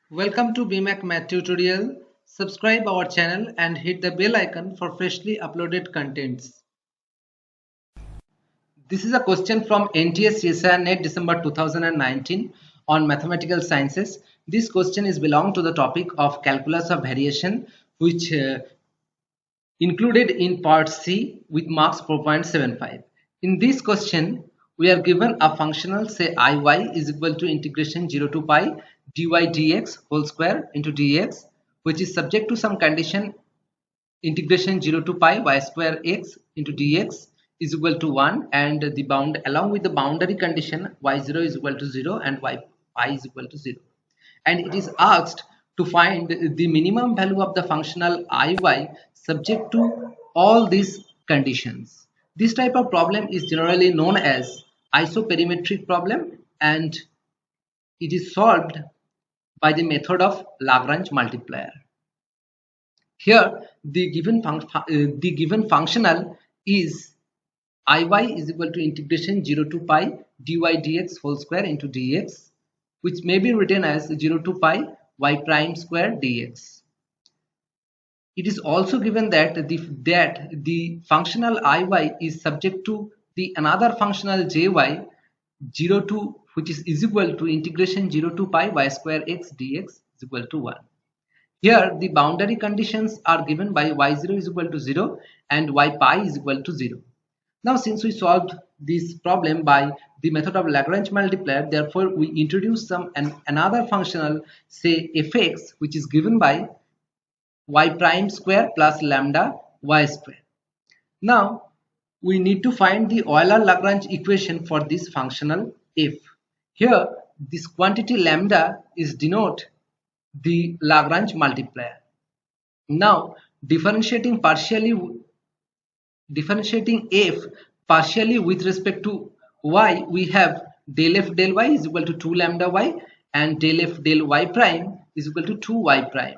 Welcome to BMAC Math tutorial. Subscribe our channel and hit the bell icon for freshly uploaded contents. This is a question from NTS CSIR NET December 2019 on mathematical sciences. This question is belong to the topic of calculus of variation, which included in part C with marks 4.75. In this question, we are given a functional, say iy is equal to integration 0 to pi dy dx whole square into dx, which is subject to some condition integration 0 to pi y square x into dx is equal to 1, and the bound along with the boundary condition y0 is equal to 0 and y pi is equal to 0, and it is asked to find the minimum value of the functional iy subject to all these conditions. This type of problem is generally known as isoperimetric problem, and it is solved by the method of Lagrange multiplier. Here the given functional is iy is equal to integration 0 to pi dy dx whole square into dx, which may be written as 0 to pi y prime square dx. It is also given that the functional iy is subject to the another functional jy 0 to which is equal to integration 0 to pi y square x dx is equal to 1. Here the boundary conditions are given by y0 is equal to 0 and y pi is equal to 0. Now, since we solved this problem by the method of Lagrange multiplier, therefore we introduce another functional, say fx, which is given by y prime square plus lambda y square. Now we need to find the Euler-Lagrange equation for this functional f. Here this quantity lambda is denote the Lagrange multiplier. Now differentiating f partially with respect to y, we have del f del y is equal to 2 lambda y and del f del y prime is equal to 2 y prime.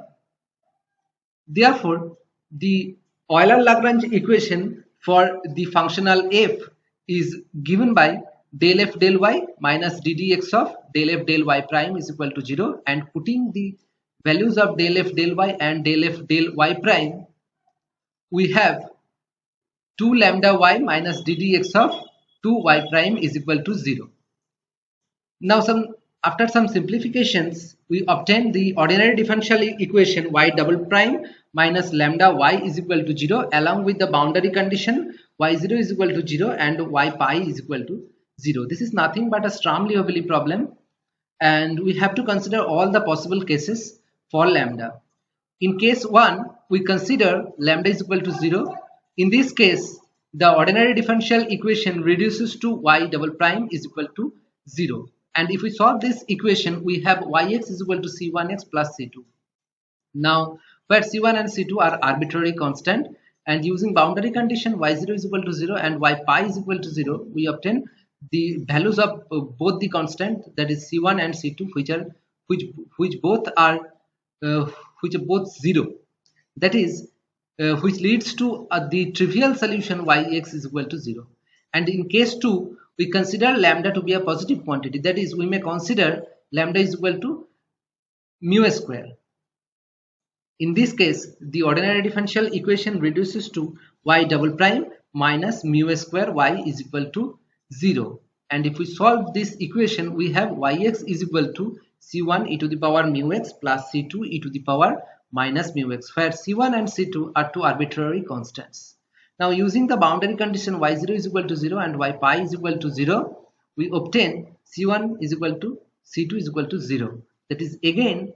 Therefore the Euler-Lagrange equation for the functional f is given by del f del y minus ddx of del f del y prime is equal to 0, and putting the values of del f del y and del f del y prime, we have 2 lambda y minus ddx of 2 y prime is equal to 0. Now after some simplifications, we obtain the ordinary differential equation y double prime minus lambda y is equal to 0 along with the boundary condition y0 is equal to 0 and y pi is equal to 0. This is nothing but a Sturm-Liouville problem, and we have to consider all the possible cases for lambda. In case 1, we consider lambda is equal to 0. In this case, the ordinary differential equation reduces to y double prime is equal to 0. And if we solve this equation, we have yx is equal to c1x plus c2. Now, where c1 and c2 are arbitrary constant, and using boundary condition y0 is equal to 0 and y pi is equal to 0, we obtain the values of both the constant, that is c1 and c2, which both are 0. That is which leads to the trivial solution yx is equal to 0. And in case 2, we consider lambda to be a positive quantity, that is we may consider lambda is equal to mu square. In this case, the ordinary differential equation reduces to y double prime minus mu square y is equal to 0. And if we solve this equation, we have yx is equal to c1 e to the power mu x plus c2 e to the power minus mu x, where c1 and c2 are two arbitrary constants. Now using the boundary condition y0 is equal to 0 and y pi is equal to 0, we obtain c1 is equal to c2 is equal to 0. That is again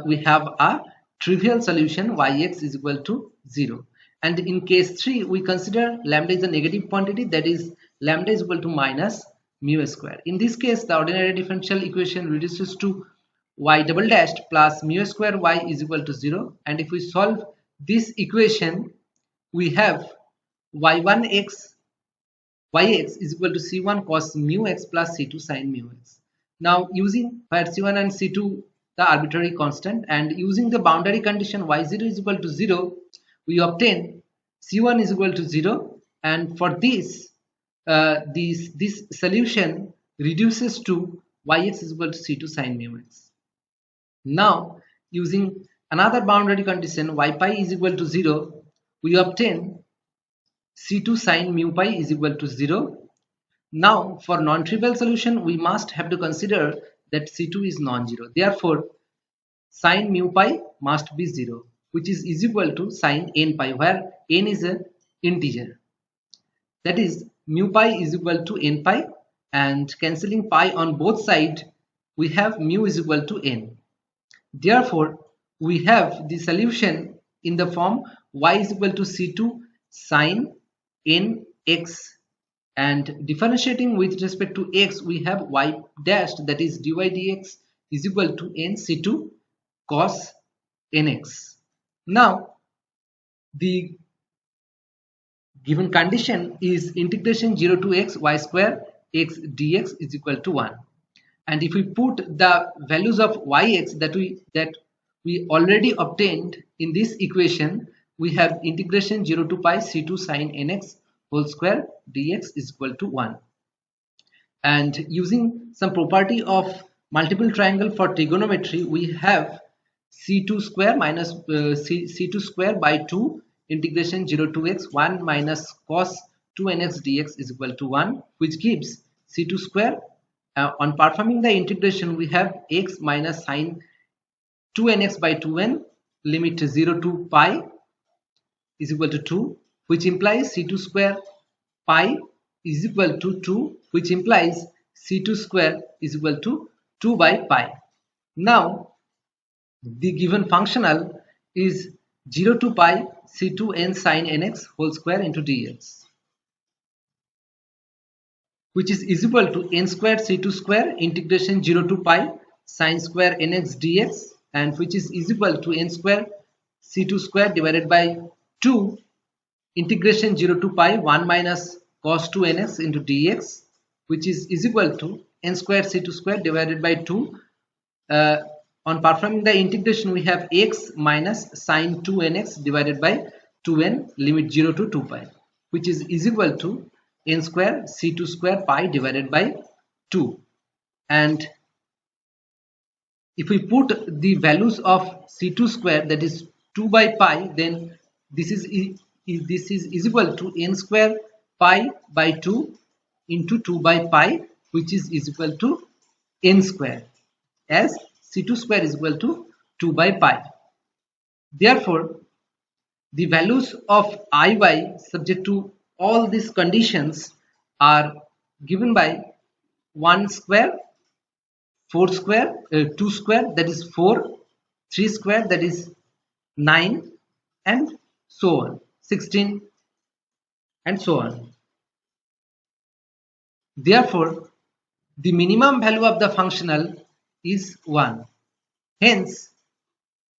we have a trivial solution yx is equal to 0. And in case 3, we consider lambda is a negative quantity, that is lambda is equal to minus mu square. In this case, the ordinary differential equation reduces to y double dashed plus mu square y is equal to 0. And if we solve this equation, we have yx is equal to c1 cos mu x plus c2 sin mu x. Now using where c1 and c2 the arbitrary constant, and using the boundary condition y0 is equal to 0, we obtain c1 is equal to 0, and for this this solution reduces to yx is equal to c2 sin mu x. Now, using another boundary condition y pi is equal to 0, we obtain C2 sin mu pi is equal to 0. Now, for non-trivial solution, we must have to consider that C2 is non-zero. Therefore, sin mu pi must be 0, which is equal to sin n pi, where n is an integer. That is, mu pi is equal to n pi, and cancelling pi on both sides, we have mu is equal to n. Therefore, we have the solution in the form y is equal to C2 sin n x, and differentiating with respect to x, we have y dashed, that is dy dx is equal to n C2 cos nx. Now, the given condition is integration 0 to x y square x dx is equal to 1. And if we put the values of yx that we already obtained in this equation, we have integration 0 to pi c2 sin nx whole square dx is equal to 1. And using some property of multiple triangle for trigonometry, we have c2 square minus c2 square by 2 integration 0 to x 1 minus cos 2nx dx is equal to 1, which gives c2 square. On performing the integration, we have x minus sine 2nx by 2n limit 0 to pi is equal to 2, which implies c2 square pi is equal to 2, which implies c2 square is equal to 2 by pi. Now, the given functional is 0 to pi c2n sin nx whole square into dx, which is equal to n square c2 square integration 0 to pi sin square nx dx, and which is equal to n square c2 square divided by 2 integration 0 to pi 1 minus cos 2 nx into dx, which is equal to n square c2 square divided by 2. On performing the integration, we have x minus sine 2 nx divided by 2n limit 0 to 2 pi, which is equal to n square c2 square pi divided by 2. And if we put the values of c2 square, that is 2 by pi, then this is equal to n square pi by 2 into 2 by pi, which is equal to n square, as c2 square is equal to 2 by pi. Therefore, the values of iy subject to all these conditions are given by 1 square, 4 square, 2 square, that is 4, 3 square, that is 9, and so on, 16, and so on. Therefore, the minimum value of the functional is 1. Hence,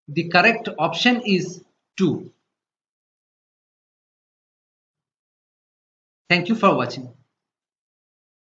the correct option is 2. Thank you for watching.